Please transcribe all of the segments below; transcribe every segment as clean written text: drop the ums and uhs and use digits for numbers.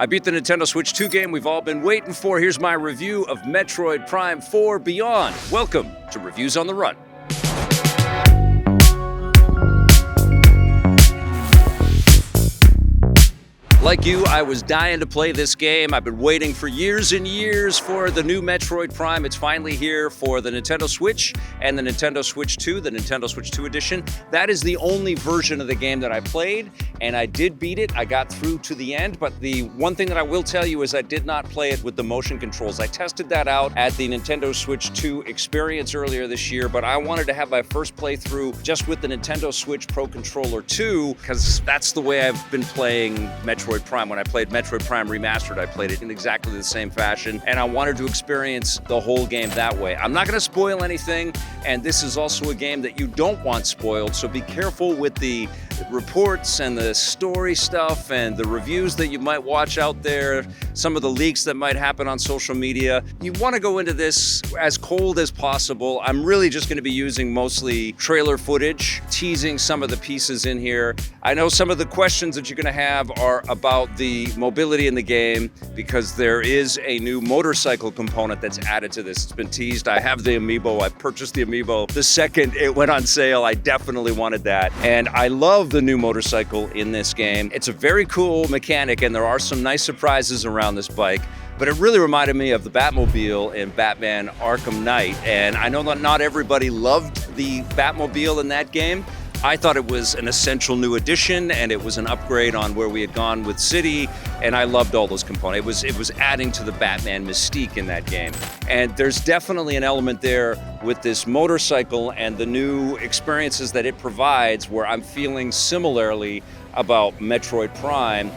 I beat the Nintendo Switch 2 game we've all been waiting for. Here's my review of Metroid Prime 4 Beyond. Welcome to Reviews on the Run. Like you, I was dying to play this game. I've been waiting for years and years for the new Metroid Prime. It's finally here for the Nintendo Switch and the Nintendo Switch 2, the Nintendo Switch 2 edition. That is the only version of the game that I played, and I did beat it. I got through to the end, but the one thing that I will tell you is I did not play it with the motion controls. I tested that out at the Nintendo Switch 2 experience earlier this year, but I wanted to have my first playthrough just with the Nintendo Switch Pro Controller 2, because that's the way I've been playing Metroid Prime. When I played Metroid Prime Remastered, I played it in exactly the same fashion, and I wanted to experience the whole game that way. I'm not going to spoil anything, and this is also a game that you don't want spoiled, so be careful with the reports and the story stuff and the reviews that you might watch out there, some of the leaks that might happen on social media. You want to go into this as cold as possible. I'm really just going to be using mostly trailer footage, teasing some of the pieces in here. I know some of the questions that you're going to have are about the mobility in the game, because there is a new motorcycle component that's added to this. It's been teased. I have the amiibo. I purchased the amiibo the second it went on sale. I definitely wanted that. And I love the new motorcycle in this game. It's a very cool mechanic, and there are some nice surprises around this bike. But it really reminded me of the Batmobile in Batman Arkham Knight. And I know that not everybody loved the Batmobile in that game. I thought it was an essential new addition, and it was an upgrade on where we had gone with City, and I loved all those components. It was adding to the Batman mystique in that game. And there's definitely an element there with this motorcycle and the new experiences that it provides where I'm feeling similarly about Metroid Prime.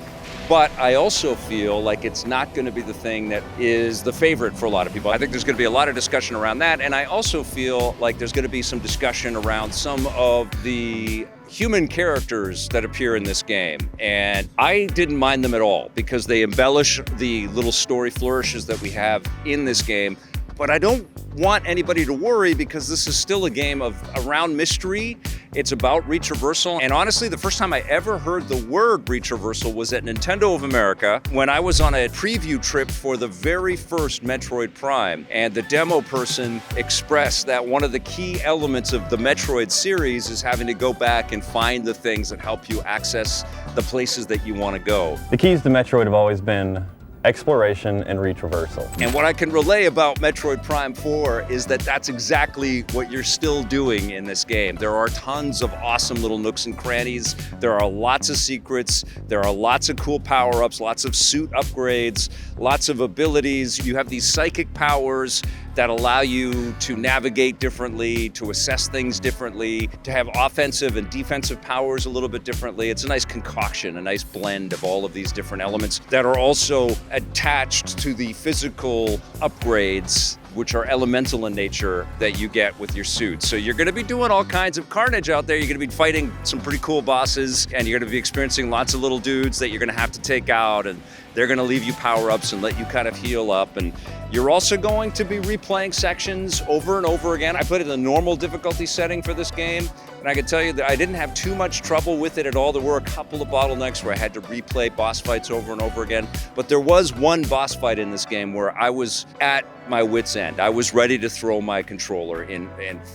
But I also feel like it's not going to be the thing that is the favorite for a lot of people. I think there's going to be a lot of discussion around that. And I also feel like there's going to be some discussion around some of the human characters that appear in this game. And I didn't mind them at all, because they embellish the little story flourishes that we have in this game. But I don't want anybody to worry, because this is still a game around mystery. It's about retraversal. And honestly, the first time I ever heard the word retraversal was at Nintendo of America, when I was on a preview trip for the very first Metroid Prime. And the demo person expressed that one of the key elements of the Metroid series is having to go back and find the things that help you access the places that you want to go. The keys to Metroid have always been exploration and retraversal. And what I can relay about Metroid Prime 4 is that that's exactly what you're still doing in this game. There are tons of awesome little nooks and crannies. There are lots of secrets. There are lots of cool power-ups, lots of suit upgrades, lots of abilities. You have these psychic powers that allow you to navigate differently, to assess things differently, to have offensive and defensive powers a little bit differently. It's a nice concoction, a nice blend of all of these different elements that are also attached to the physical upgrades, which are elemental in nature, that you get with your suit. So you're gonna be doing all kinds of carnage out there. You're gonna be fighting some pretty cool bosses, and you're gonna be experiencing lots of little dudes that you're gonna have to take out, and they're gonna leave you power-ups and let you kind of heal up. And you're also going to be replaying sections over and over again. I played in the normal difficulty setting for this game, and I can tell you that I didn't have too much trouble with it at all. There were a couple of bottlenecks where I had to replay boss fights over and over again, but there was one boss fight in this game where I was at my wit's end. I was ready to throw my controller in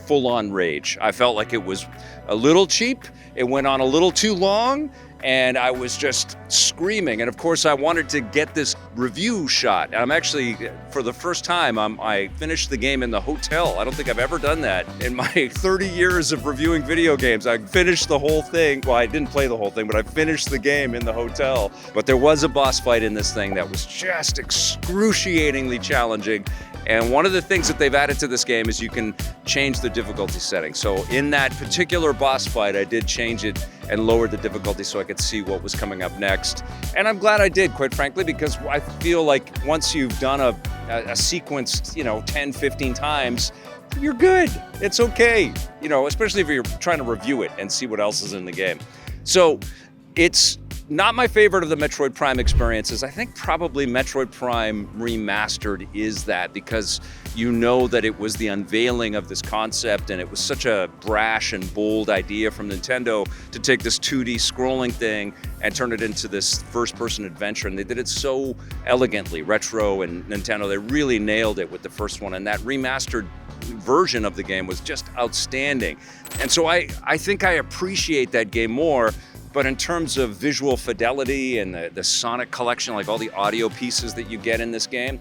full-on rage. I felt like it was a little cheap, it went on a little too long, and I was just screaming. And of course, I wanted to get this review shot. I'm actually, for the first time, I finished the game in the hotel. I don't think I've ever done that in my 30 years of reviewing video games. I finished the whole thing. Well, I didn't play the whole thing, but I finished the game in the hotel. But there was a boss fight in this thing that was just excruciatingly challenging. And one of the things that they've added to this game is you can change the difficulty setting. So in that particular boss fight, I did change it and lowered the difficulty so I could see what was coming up next. And I'm glad I did, quite frankly, because I feel like once you've done a sequence, 10, 15 times, you're good. It's okay, especially if you're trying to review it and see what else is in the game. So it's not my favorite of the Metroid Prime experiences. I think probably Metroid Prime Remastered is that, because you know that it was the unveiling of this concept, and it was such a brash and bold idea from Nintendo to take this 2D scrolling thing and turn it into this first-person adventure. And they did it so elegantly. Retro and Nintendo, they really nailed it with the first one. And that remastered version of the game was just outstanding. And so I think I appreciate that game more. But in terms of visual fidelity and the Sonic collection, like all the audio pieces that you get in this game,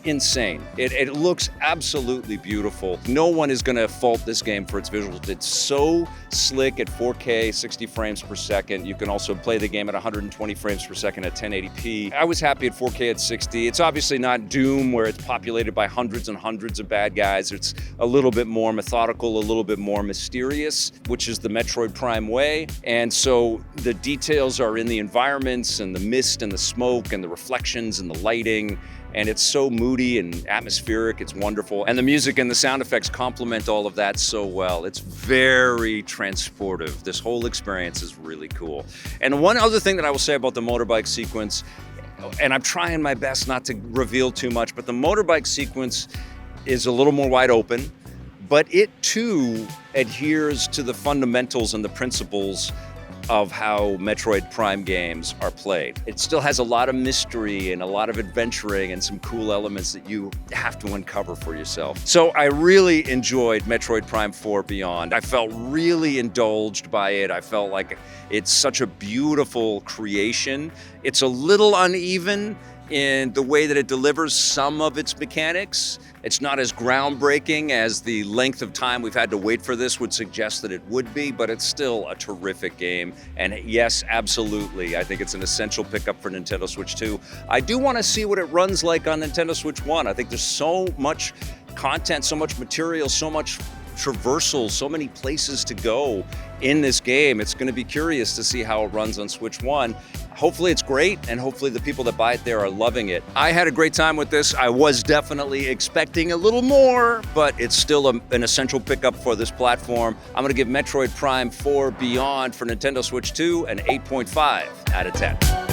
insane. It looks absolutely beautiful. No one is going to fault this game for its visuals. It's so slick at 4K, 60 frames per second. You can also play the game at 120 frames per second at 1080p. I was happy at 4K at 60. It's obviously not Doom, where it's populated by hundreds and hundreds of bad guys. It's a little bit more methodical, a little bit more mysterious, which is the Metroid Prime way. And so the details are in the environments and the mist and the smoke and the reflections and the lighting. And it's so moody and atmospheric, it's wonderful. And the music and the sound effects complement all of that so well. It's very transportive. This whole experience is really cool. And one other thing that I will say about the motorbike sequence, and I'm trying my best not to reveal too much, but the motorbike sequence is a little more wide open, but it too adheres to the fundamentals and the principles of how Metroid Prime games are played. It still has a lot of mystery and a lot of adventuring and some cool elements that you have to uncover for yourself. So I really enjoyed Metroid Prime 4 Beyond. I felt really indulged by it. I felt like it's such a beautiful creation. It's a little uneven in the way that it delivers some of its mechanics. It's not as groundbreaking as the length of time we've had to wait for this would suggest that it would be, but it's still a terrific game. And yes, absolutely, I think it's an essential pickup for Nintendo Switch 2. I do want to see what it runs like on Nintendo Switch 1. I think there's so much content, so much material, so much traversal, so many places to go in this game. It's going to be curious to see how it runs on Switch 1. Hopefully it's great, and hopefully the people that buy it there are loving it. I had a great time with this. I was definitely expecting a little more, but it's still an essential pickup for this platform. I'm going to give Metroid Prime 4 Beyond for Nintendo Switch 2 an 8.5 out of 10.